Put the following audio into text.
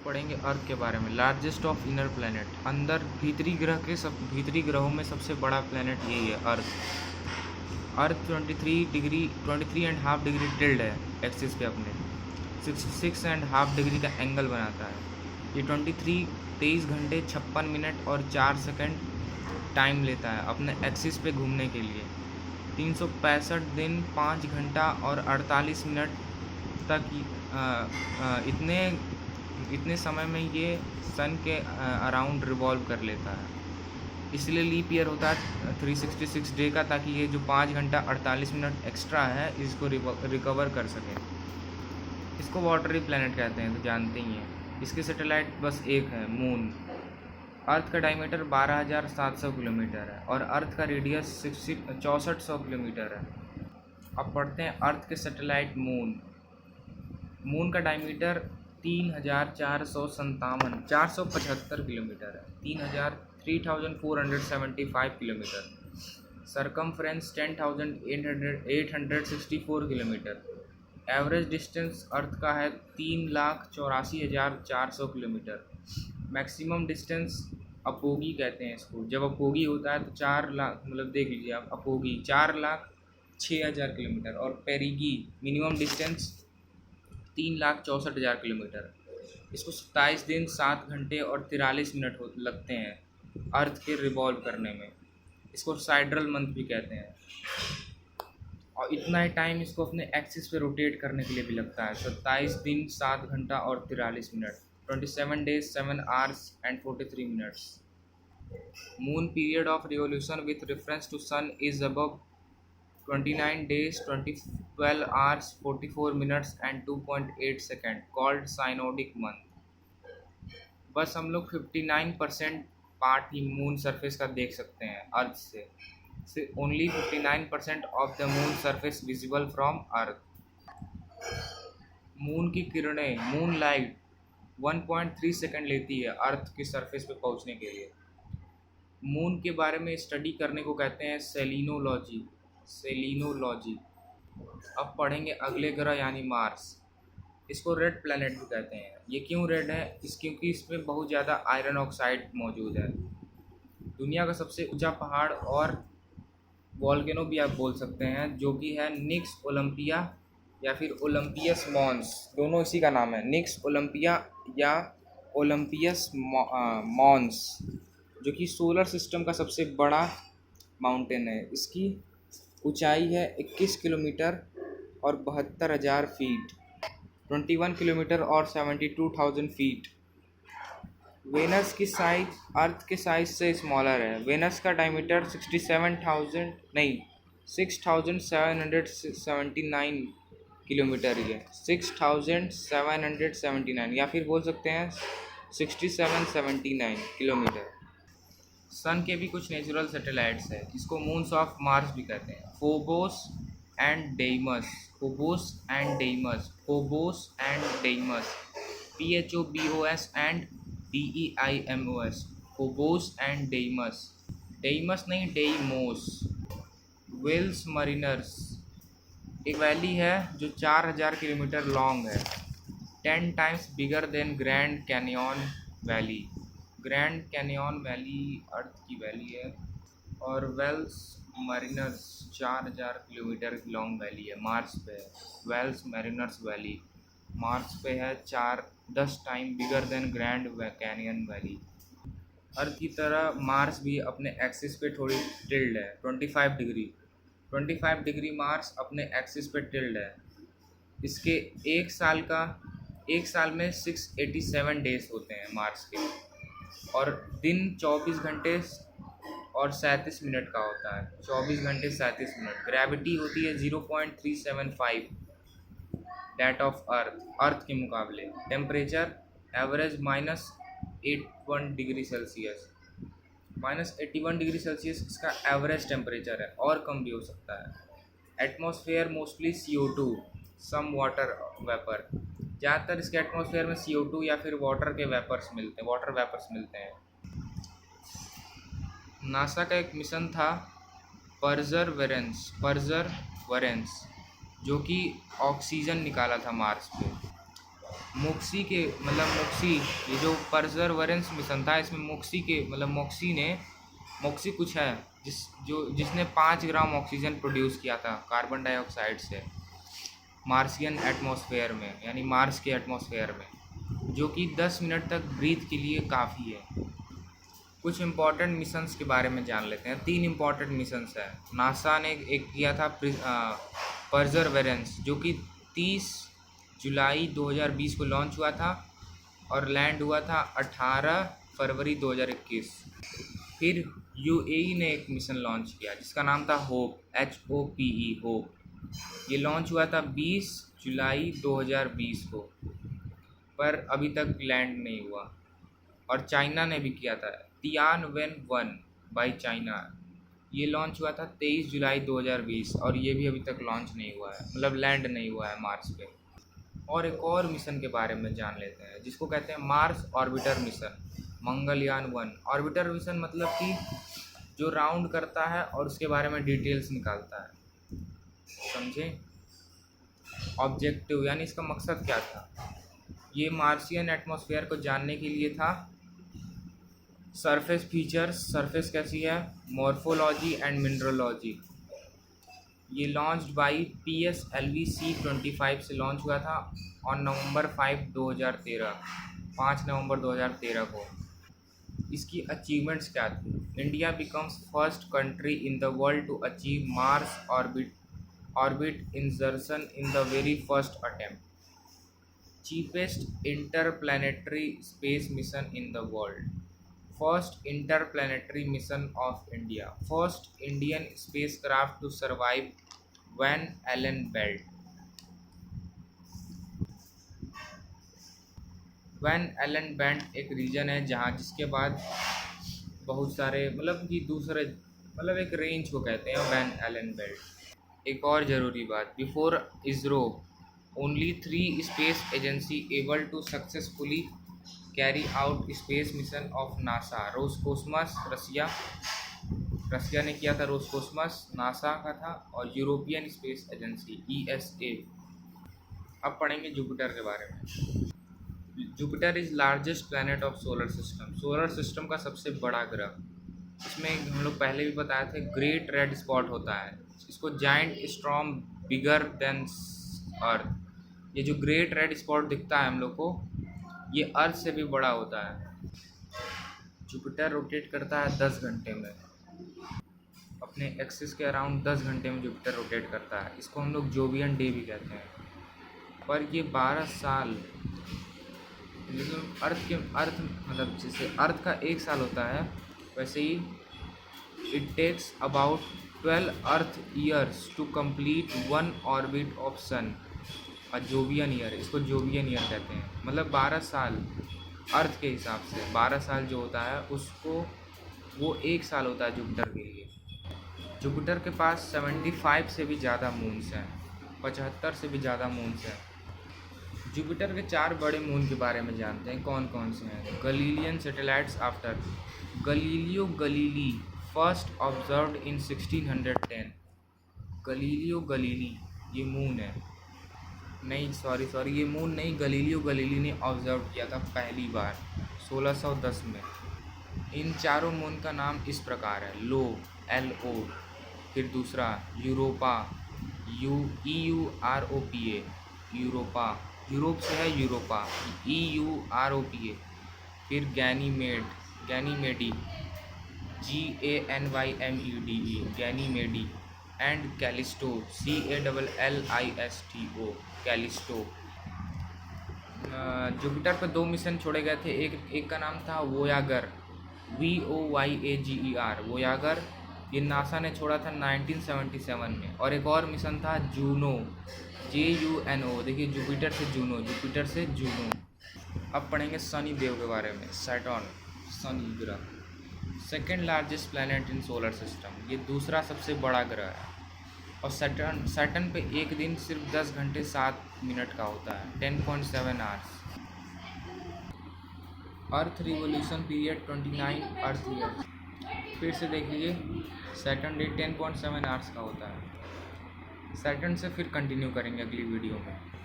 पढ़ेंगे अर्थ के बारे में। लार्जेस्ट ऑफ इनर प्लैनेट, अंदर भीतरी ग्रह के भीतरी ग्रहों में सबसे बड़ा प्लैनेट यही है, अर्थ 23.5 डिग्री टिल्ड है एक्सिस पे अपने, 66.5 डिग्री का एंगल बनाता है। ये 23 घंटे 56 मिनट और 4 सेकंड टाइम लेता है अपने एक्सिस पे घूमने के लिए। 365 दिन 5 घंटा और 48 मिनट तक इतने समय में ये सन के अराउंड रिवॉल्व कर लेता है। इसलिए लीप ईयर होता है 366 डे का, ताकि ये जो 5 घंटा 48 मिनट एक्स्ट्रा है इसको रिकवर कर सके। इसको वाटरी प्लैनेट कहते हैं, तो जानते ही हैं। इसके सैटेलाइट बस एक है, मून। अर्थ का डायमीटर 12,700 किलोमीटर है और अर्थ का रेडियस 6400 किलोमीटर है। अब पढ़ते हैं अर्थ के सैटेलाइट मून का डायमीटर 475 किलोमीटर है, 3475 kilometre. Circumference 10,864 kilometre. Average distance earth का है 3,84,400 किलोमीटर। मैक्सिमम डिस्टेंस अपोगी कहते हैं इसको, जब अपोगी होता है तो 4 लाख, मतलब देख लीजिए आप, अपोगी 4,06,000 किलोमीटर। और पेरिगी मिनिमम डिस्टेंस 3,64,000 किलोमीटर। इसको 27 दिन 7 घंटे और 43 मिनट लगते हैं अर्थ के रिवॉल्व करने में। इसको साइड्रल मंथ भी कहते हैं। और इतना ही टाइम इसको अपने एक्सिस पे रोटेट करने के लिए भी लगता है, 27 दिन 7 घंटा और 43 minute, 27 days 7 hours and 43 minutes. Moon period of revolution with reference to sun is above 29 days 12 hours 44 minutes and 2.8 second, called synodic month. बस हम लोग 59% पार्ट ही मून सरफेस का देख सकते हैं अर्थ से। Only 59% of the moon surface visible from earth. Moon की किरणें, मून लाइट 1.3 सेकेंड लेती है अर्थ की सरफेस पे पहुंचने के लिए। मून के बारे में स्टडी करने को कहते हैं सेलिनोलॉजी। अब पढ़ेंगे अगले ग्रह यानी मार्स। इसको रेड प्लैनेट भी कहते हैं। ये क्यों रेड है? क्योंकि इसमें बहुत ज़्यादा आयरन ऑक्साइड मौजूद है। दुनिया का सबसे ऊंचा पहाड़ और वॉल्केनो भी आप बोल सकते हैं, जो कि है निक्स ओलंपिया या फिर ओलंपियस मॉन्स, दोनों इसी का नाम है, निक्स ओलंपिया या ओलंपियस मॉन्स, जो कि सोलर सिस्टम का सबसे बड़ा माउंटेन है। इसकी ऊंचाई है 21 किलोमीटर और 72,000 फीट, 21 किलोमीटर और 72,000 फीट। वेनस की साइज अर्थ के साइज से स्मॉलर है। वेनस का डायमीटर 6,779 किलोमीटर ही है, 6,779, या फिर बोल सकते हैं 6779 किलोमीटर। सन के भी कुछ नेचुरल सैटेलाइट्स हैं, इसको मून्स ऑफ मार्स भी कहते हैं। Phobos and Deimos, PHOBOS and DEIMOS, Phobos and Deimos नहीं, डेइमोस। वेल्स मरीनर्स एक वैली है जो 4,000 किलोमीटर लॉन्ग है, 10 times bigger than Grand Canyon valley earth की वैली है। और वेल्स मरीनर्स 4,000 किलोमीटर की लॉन्ग वैली है, मार्स पे है। वेल्स मरीनर्स वैली मार्स पे है, 10 time bigger than Grand Canyon valley. Earth की तरह मार्स भी अपने एक्सिस पे थोड़ी टिल्ड है, 25 डिग्री मार्स अपने एक्सिस पे टिल्ड है। इसके एक साल में 687 डेज होते हैं मार्स के, और दिन 24 घंटे और 37 मिनट का होता है, 24 घंटे 37 मिनट। ग्रेविटी होती है 0.375 दैट ऑफ अर्थ के मुकाबले। Temperature average -81 degree Celsius, -81 degree Celsius इसका एवरेज टेम्परेचर है, और कम भी हो सकता है। Atmosphere mostly CO2 some water vapour, ज़्यादातर इसके एटमॉस्फेयर में CO2 या फिर वाटर वेपर्स मिलते हैं। नासा का एक मिशन था परजरवेरेंस, जो कि ऑक्सीजन निकाला था मार्स पे। मोक्सी के मतलब मोक्सी, ये जो परजर्वरेंस मिशन था इसमें मोक्सी के मतलब मोक्सी कुछ है जिसने 5 ग्राम ऑक्सीजन प्रोड्यूस किया था कार्बन डाइऑक्साइड से मार्सियन एटमॉस्फेयर में, यानी मार्स के एटमॉस्फेयर में, जो कि 10 मिनट तक ब्रीथ के लिए काफ़ी है। कुछ इम्पॉर्टेंट मिशंस के बारे में जान लेते हैं। 3 इम्पॉर्टेंट मिशंस हैं। नासा ने एक किया था परजर्वेरेंस, जो कि 30 जुलाई 2020 को लॉन्च हुआ था और लैंड हुआ था 18 फरवरी 2021। फिर यूएई ने एक मिशन लॉन्च किया जिसका नाम था होप, HOPE होप। ये लॉन्च हुआ था 20 जुलाई 2020 को, पर अभी तक लैंड नहीं हुआ। और चाइना ने भी किया था तियानवेन-1 बाई चाइना, ये लॉन्च हुआ था 23 जुलाई 2020 और ये भी अभी तक लॉन्च नहीं हुआ है, मतलब लैंड नहीं हुआ है मार्स पे। और एक और मिशन के बारे में जान लेते हैं जिसको कहते हैं Mars orbiter mission, Mangalyaan. Orbiter mission मतलब कि जो राउंड करता है और उसके बारे में डिटेल्स निकालता है, समझे। ऑब्जेक्टिव यानी इसका मकसद क्या था, ये मार्सियन एटमॉस्फेयर को जानने के लिए था। सरफेस फीचर्स, सरफेस कैसी है, मॉर्फोलॉजी एंड मिनरलॉजी। ये लॉन्च्ड बाई PSLV C-25 से लॉन्च हुआ था ऑन नवंबर 5 नवंबर 2013 को। इसकी अचीवमेंट्स क्या थी, India becomes first country in the world to achieve Mars orbit insertion in the very first attempt, cheapest interplanetary space mission in the world, first interplanetary mission of India, first Indian spacecraft to survive Van Allen belt। Van Allen belt एक region है जहाँ जिसके बाद बहुत सारे मतलब कि दूसरे मतलब एक रेंज को कहते हैं वैन एलन बेल्ट। एक और ज़रूरी बात, before ISRO only 3 space agency able to successfully carry out space mission of NASA, रोसकोस्मस रसिया ने किया था, रोसकोस्मस नासा का था, और यूरोपियन स्पेस एजेंसी ESA। अब पढ़ेंगे जुपिटर के बारे में। Jupiter is largest planet of solar system, solar system का सबसे बड़ा ग्रह। इसमें हम लोग पहले भी बताए थे ग्रेट रेड स्पॉट होता है, इसको जाइंट स्टॉर्म बिगर देन अर्थ। ये जो ग्रेट रेड स्पॉट दिखता है हम लोग को, ये अर्थ से भी बड़ा होता है। जुपिटर रोटेट करता है 10 घंटे में, अपने एक्सिस के अराउंड 10 घंटे में जुपिटर रोटेट करता है। इसको हम लोग जोवियन डे भी कहते हैं। पर ये 12 साल, लेकिन अर्थ मतलब जैसे अर्थ का 1 साल होता है, वैसे ही it takes about 12 earth years to complete 1 orbit of sun, Jovian year. इसको जोवियन ईयर कहते हैं, मतलब 12 साल अर्थ के हिसाब से 12 साल जो होता है उसको वो 1 साल होता है जुपिटर के लिए। जुपिटर के पास 75 से भी ज़्यादा मून्स हैं, 75 से भी ज़्यादा मून्स हैं। जुपिटर के 4 बड़े मून के बारे में जानते हैं, कौन कौन से हैं। Galilean satellites after Galileo Galilei, first observed in 1610। Galileo Galilei ये मून है, नहीं सॉरी ये मून नहीं, गलीलियो गलीली ने ऑब्जर्व किया था पहली बार 1610 में। इन चारों मून का नाम इस प्रकार है, लो LO, फिर दूसरा यूरोपा EUROPA, यूरोपा यूरोप से है, यूरोपा EUROPA, फिर Ganymede GANYMEDE, Ganymede, and Callisto CALLISTO, कैलिस्टो। जुपिटर पर 2 मिशन छोड़े गए थे, एक का नाम था वोयागर, VOYAGER, वोयागर। ये नासा ने छोड़ा था 1977 में। और एक और मिशन था जूनो, JUNO, देखिए जुपिटर से जूनो। अब पढ़ेंगे शनि देव के बारे में। सैटर्न, शनि ग्रह, second largest planet in solar system, ये दूसरा सबसे बड़ा ग्रह है। और सैटर्न पे एक दिन सिर्फ 10 घंटे 7 मिनट का होता है, 10.7 आवर्स। अर्थ रिवोल्यूशन पीरियड 29 अर्थ ईयर। फिर से देख लीजिए, सैटर्न डे 10.7 आवर्स का होता है। सैटर्न से फिर कंटिन्यू करेंगे अगली वीडियो में।